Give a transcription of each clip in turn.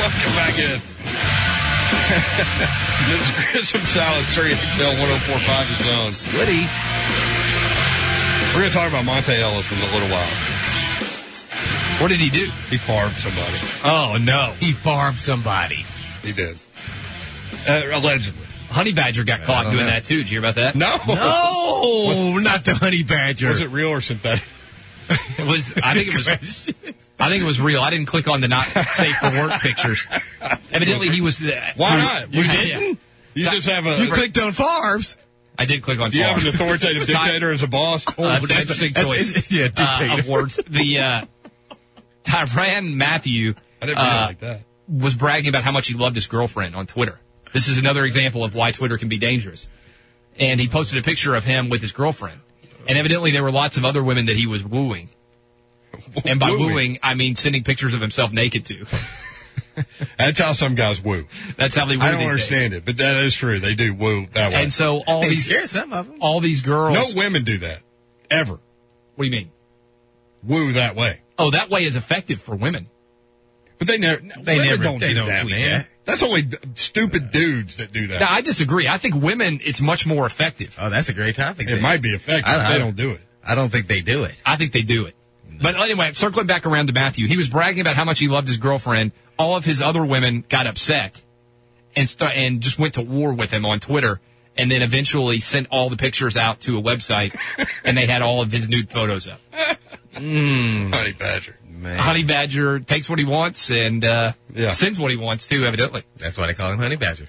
Welcome back in. This is Chris from Salad Street, XL 104.5 The Zone. Woody. We're going to talk about Monte Ellis in a little while. What did he do? He farmed somebody. Oh, no. He farmed somebody. He did. Allegedly. Honey Badger got caught doing that, too. Did you hear about that? No. No, not the Honey Badger. Was it real or synthetic? It was. I think it was real. I didn't click on the not safe for work pictures. Evidently, he was. Why not? You didn't? You just have a. You clicked on farms. I did click on. Do you have an authoritative dictator as a boss? That's an interesting choice. Yeah, dictator. Of words. The Tyrann Matthew I didn't really like that. was bragging about how much he loved his girlfriend on Twitter. This is another example of why Twitter can be dangerous. And he posted a picture of him with his girlfriend. And evidently there were lots of other women that he was wooing. And by wooing, I mean sending pictures of himself naked to. That's how some guys woo. That's how they woo. I don't understand it, but that is true. They do woo that way. And so all some of them. all these girls. No women do that. Ever. What do you mean? Woo that way. Oh, that way is effective for women. But they never don't do that, tweet man. that. That's only stupid dudes that do that. Now, I disagree. I think women, it's much more effective. Oh, that's a great topic. It might be effective, but they don't do it. I don't think they do it. I think they do it. But anyway, circling back around to Matthew, he was bragging about how much he loved his girlfriend. All of his other women got upset and just went to war with him on Twitter, and then eventually sent all the pictures out to a website, and they had all of his nude photos up. Honey Badger. Man. Honey Badger takes what he wants and sends what he wants, too, evidently. That's why they call him Honey Badger.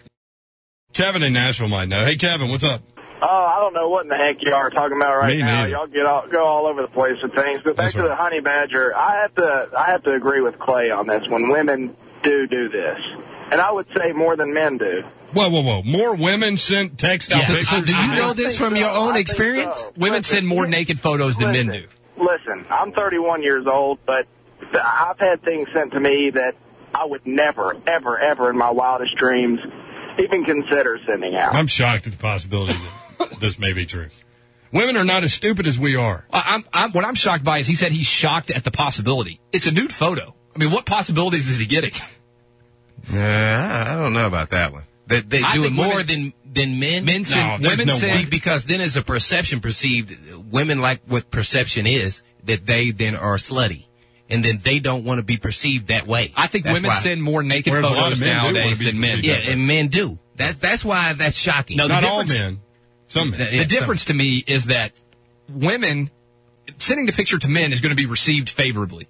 Kevin in Nashville might know. Hey, Kevin, what's up? I don't know what in the heck you are talking about right Me now. neither. Y'all go all over the place with things. But back to the Honey Badger, I have to agree with Clay on this one. Women do this. And I would say more than men do. Whoa. More women sent text out pictures. So do you know this from your own I think experience? so. Women send more naked photos than men do. Listen, I'm 31 years old, but I've had things sent to me that I would never, ever, ever in my wildest dreams even consider sending out. I'm shocked at the possibility that this may be true. Women are not as stupid as we are. What I'm shocked by is he said he's shocked at the possibility. It's a nude photo. I mean, what possibilities is he getting? I don't know about that one. They do it more than men. Men send, women no send, way. Because then it's a perception perceived. Women like what perception is, that they then are slutty. And then they don't want to be perceived that way. I think women send more naked Whereas a lot photos of men do wanna nowadays be than men. perceived Yeah, that way. and men do. That's why that's shocking. No, Not all men. Some men. The difference to me is that women, sending the picture to men is going to be received favorably.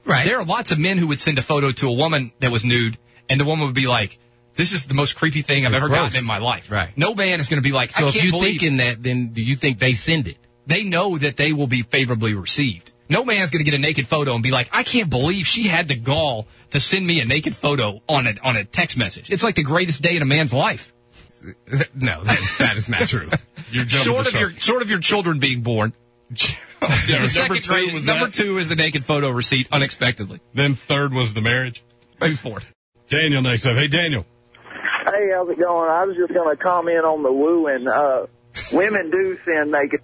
Right. There are lots of men who would send a photo to a woman that was nude, and the woman would be like, this is the most creepy thing I've ever gotten in my life. Right. No man is going to be like, So I if can't you're believe thinking that, then do you think they send it? they know that they will be favorably received. No man's going to get a naked photo and be like, I can't believe she had the gall to send me a naked photo on a text message. It's like the greatest day in a man's life. No, that is not true. You're jumping Short of your children being born. Yeah, The second grade, number two is the naked photo receipt unexpectedly. Then third was the marriage. Maybe fourth. Daniel next up. Hey, Daniel. Hey, how's it going? I was just going to comment on the wooing. Women do send naked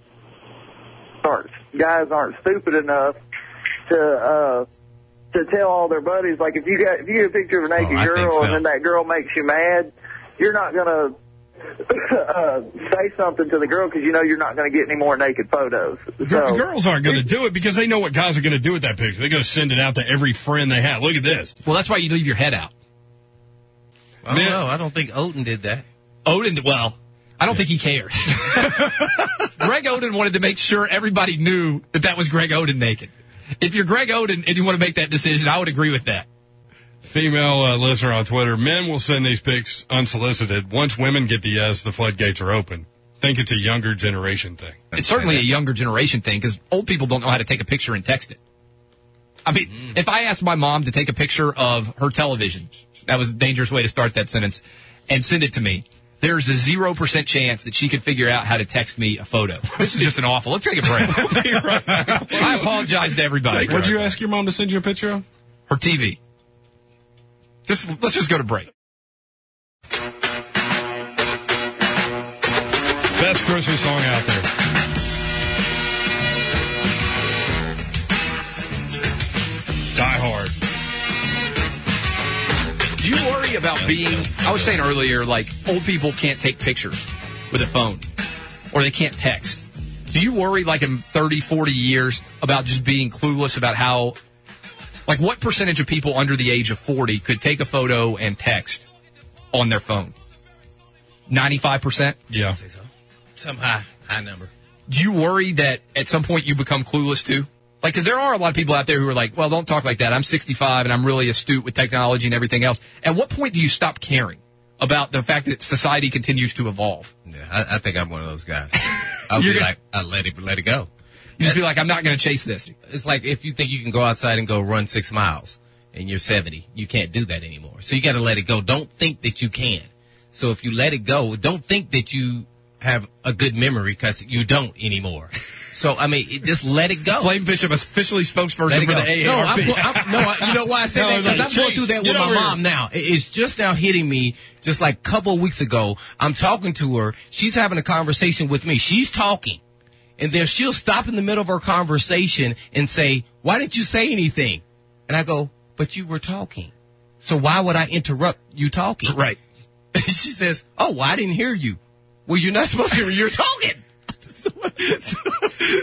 parts. Guys aren't stupid enough to tell all their buddies. Like if you get a picture of a naked girl and then that girl makes you mad, you're not going to say something to the girl because you know you're not going to get any more naked photos. So, Girls aren't going to do it because they know what guys are going to do with that picture. They're going to send it out to every friend they have. Look at this. Well, that's why you leave your head out. I don't know. I don't think Odin did that. Odin, well, I don't think he cared. Greg Oden wanted to make sure everybody knew that was Greg Oden naked. If you're Greg Oden and you want to make that decision, I would agree with that. Female listener on Twitter, men will send these pics unsolicited. Once women get the yes, the floodgates are open. Think it's a younger generation thing. It's certainly a younger generation thing because old people don't know how to take a picture and text it. I mean, if I asked my mom to take a picture of her television, that was a dangerous way to start that sentence, and send it to me, there's a 0% chance that she could figure out how to text me a photo. This is just an awful. Let's take a break. We'll be right back. I apologize to everybody. What'd you ask your mom to send you a picture of? Her TV. Let's just go to break. Best Christmas song out there. Die Hard. Do you I was saying earlier, like, old people can't take pictures with a phone, or they can't text. Do you worry, like, in 30, 40 years about just being clueless about how, like, what percentage of people under the age of 40 could take a photo and text on their phone? 95%? Yeah. I say so. Some high number. Do you worry that at some point you become clueless too? Like, because there are a lot of people out there who are like, well, don't talk like that. I'm 65 and I'm really astute with technology and everything else. At what point do you stop caring about the fact that society continues to evolve? Yeah, I think I'm one of those guys. I'll be like, I let it go. You just be like, I'm not going to chase this. It's like if you think you can go outside and go run 6 miles and you're 70, you can't do that anymore. So you got to let it go. Don't think that you can. So if you let it go, don't think that you have a good memory because you don't anymore. So, I mean, just let it go. Flame Bishop, officially spokesperson for the AARP. You know why I say that? Because I'm going through that with my mom now. It's just now hitting me, just like a couple of weeks ago. I'm talking to her. She's having a conversation with me. She's talking. And then she'll stop in the middle of her conversation and say, why didn't you say anything? And I go, but you were talking. So why would I interrupt you talking? Right. She says, oh, well, I didn't hear you. Well, you're not supposed to hear. You're talking.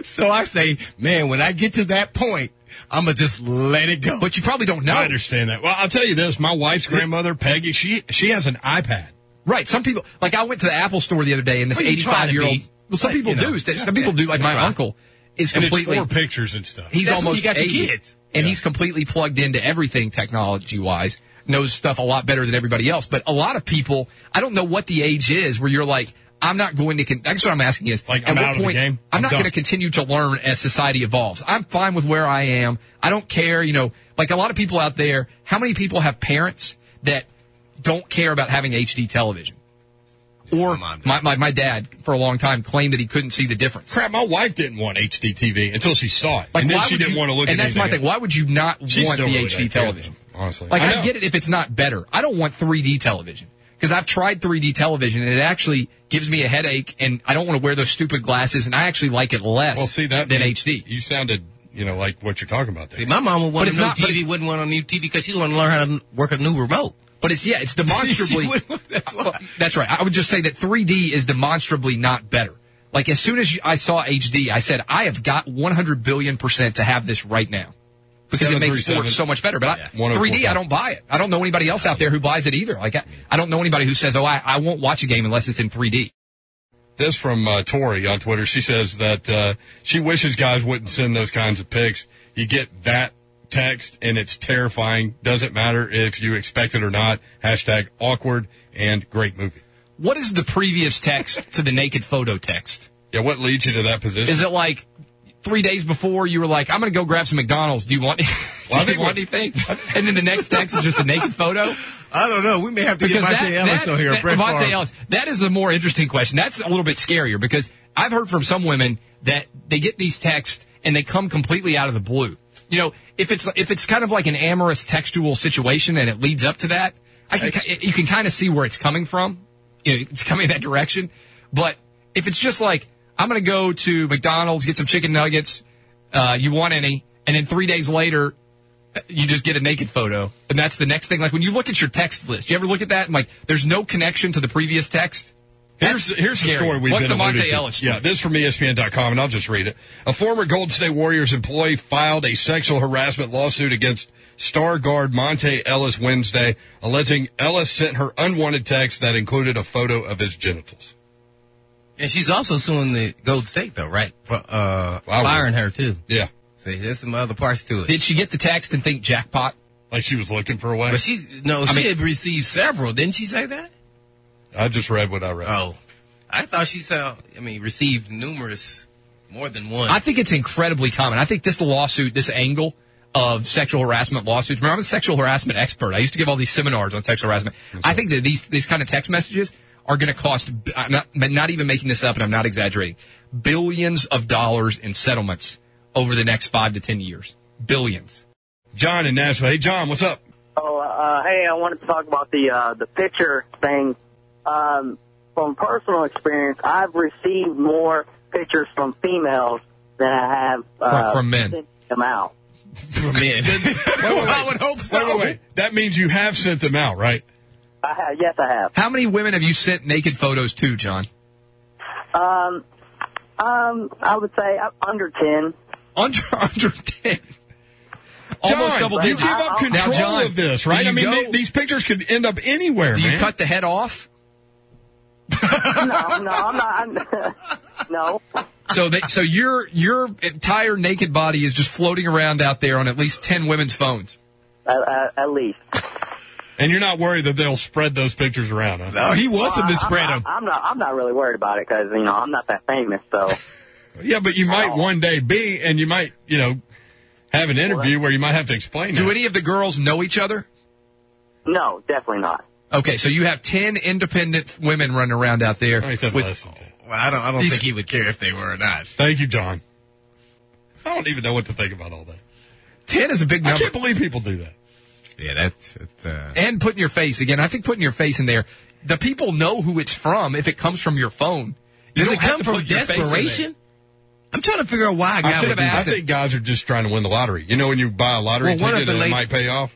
So I say, man, when I get to that point, I'm going to just let it go. But you probably don't know. I understand that. Well, I'll tell you this. My wife's grandmother, Peggy, she has an iPad. Right. Some people, like I went to the Apple store the other day and this 85-year-old, well, some people do. Some people do. Like my uncle is completely. And it's for pictures and stuff. He's almost you got 80, your kids. And he's completely plugged into everything technology-wise, knows stuff a lot better than everybody else. But a lot of people, I don't know what the age is where you're like, I'm not going to, that's what I'm asking is, like, I'm out of the game. I'm not going to continue to learn as society evolves. I'm fine with where I am. I don't care, like a lot of people out there, how many people have parents that don't care about having HD television? Or my dad, for a long time, claimed that he couldn't see the difference. Crap, my wife didn't want HD TV until she saw it. Like, and then she didn't want to look at it. And that's my thing. Why would you not want the HD television? Honestly. Like, I get it if it's not better. I don't want 3D television. Because I've tried 3D television, and it actually gives me a headache, and I don't want to wear those stupid glasses, and I actually like it less than HD. You sounded, like what you're talking about there. See, my mom would want a new TV, wouldn't want a new TV because she didn't want to learn how to work a new remote. But it's demonstrably. That's right. I would just say that 3D is demonstrably not better. Like, as soon as I saw HD, I said, I have got 100,000,000,000% to have this right now. Because it makes sports so much better. But 3D, I don't buy it. I don't know anybody else out there who buys it either. Like, I don't know anybody who says, I won't watch a game unless it's in 3D. This from Tori on Twitter. She says that she wishes guys wouldn't send those kinds of pics. You get that text, and it's terrifying. Doesn't matter if you expect it or not. # awkward and great movie. What is the previous text to the naked photo text? Yeah, what leads you to that position? Is it like 3 days before you were like, I'm going to go grab some McDonald's. Do you want anything? And then the next text is just a naked photo? I don't know. We may have to get Vontae Ellis on here. Vontae Ellis, that is a more interesting question. That's a little bit scarier because I've heard from some women that they get these texts and they come completely out of the blue. If it's kind of like an amorous textual situation and it leads up to that, you can kind of see where it's coming from. It's coming in that direction. But if it's just like, I'm going to go to McDonald's, get some chicken nuggets, you want any, and then 3 days later, you just get a naked photo, and that's the next thing. Like, when you look at your text list, you ever look at that and, like, there's no connection to the previous text? Here's the story we've been alluding to. Ellis story? Yeah, this is from ESPN.com, and I'll just read it. A former Golden State Warriors employee filed a sexual harassment lawsuit against star guard Monte Ellis Wednesday, alleging Ellis sent her unwanted text that included a photo of his genitals. And she's also suing the Golden State, though, right? For firing her, too. Yeah. See, there's some other parts to it. Did she get the text and think jackpot? Like she was looking for a way? But she had received several. Didn't she say that? I just read what I read. Oh. I thought she received more than one. I think it's incredibly common. I think this lawsuit, this angle of sexual harassment lawsuits, remember, I'm a sexual harassment expert. I used to give all these seminars on sexual harassment. Okay. I think that these kind of text messages are going to cost, I'm not even making this up and I'm not exaggerating, billions of dollars in settlements over the next 5 to 10 years. Billions. John in Nashville. Hey, John, what's up? Hey, I wanted to talk about the picture thing. From personal experience, I've received more pictures from females than I have from men. Sent them out. From men. I would hope so. Wait. That means you have sent them out, right? Yes, I have. How many women have you sent naked photos to, John? I would say under 10. Under 10. Almost John, double you digits. give up control Now, John, of this, right? I mean, these pictures could end up anywhere, do man. you cut the head off? No, I'm not. No. So your entire naked body is just floating around out there on at least 10 women's phones. At least. And you're not worried that they'll spread those pictures around, huh? No, he wants them to spread them. I'm not really worried about it because I'm not that famous. So. Yeah, but you might one day be, and you might have an interview where you might have to explain. Do any of the girls know each other? No, definitely not. Okay, so you have 10 independent women running around out there. I said with, less than 10. Well, I don't think he would care if they were or not. Thank you, John. I don't even know what to think about all that. 10 is a big number. I can't believe people do that. Yeah, that's And putting your face, again, I think putting your face in there, the people know who it's from if it comes from your phone. Does it come from desperation? I'm trying to figure out why a guy would do that. I think guys are just trying to win the lottery. You know when you buy a lottery ticket and it might pay off?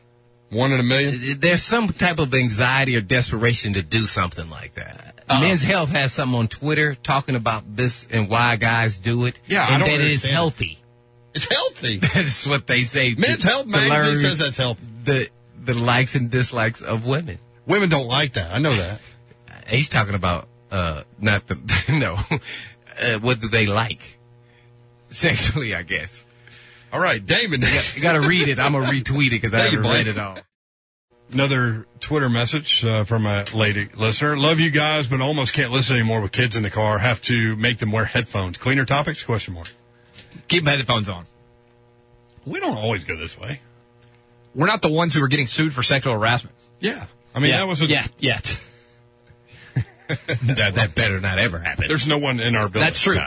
1 in a million? There's some type of anxiety or desperation to do something like that. Men's Health has something on Twitter talking about this and why guys do it. Yeah, and I don't that is understand. healthy. It's healthy. That's what they say. Men's Health magazine says that's healthy. The likes and dislikes of women. Women don't like that. I know that. He's talking about not the no. What do they like sexually? I guess. All right, Damon. You got to read it. I'm gonna retweet it because I haven't read it all. Another Twitter message from a lady listener. Love you guys, but almost can't listen anymore with kids in the car. Have to make them wear headphones. Cleaner topics? ? Keep headphones on. We don't always go this way. We're not the ones who are getting sued for sexual harassment. Yeah. I mean, that was yet. that better not ever happen. There's no one in our building. That's true.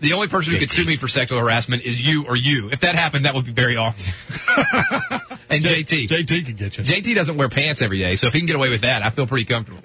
The only person who could sue me for sexual harassment is you or you. If that happened, that would be very awesome. And JT. JT could get you. JT doesn't wear pants every day, so if he can get away with that, I feel pretty comfortable.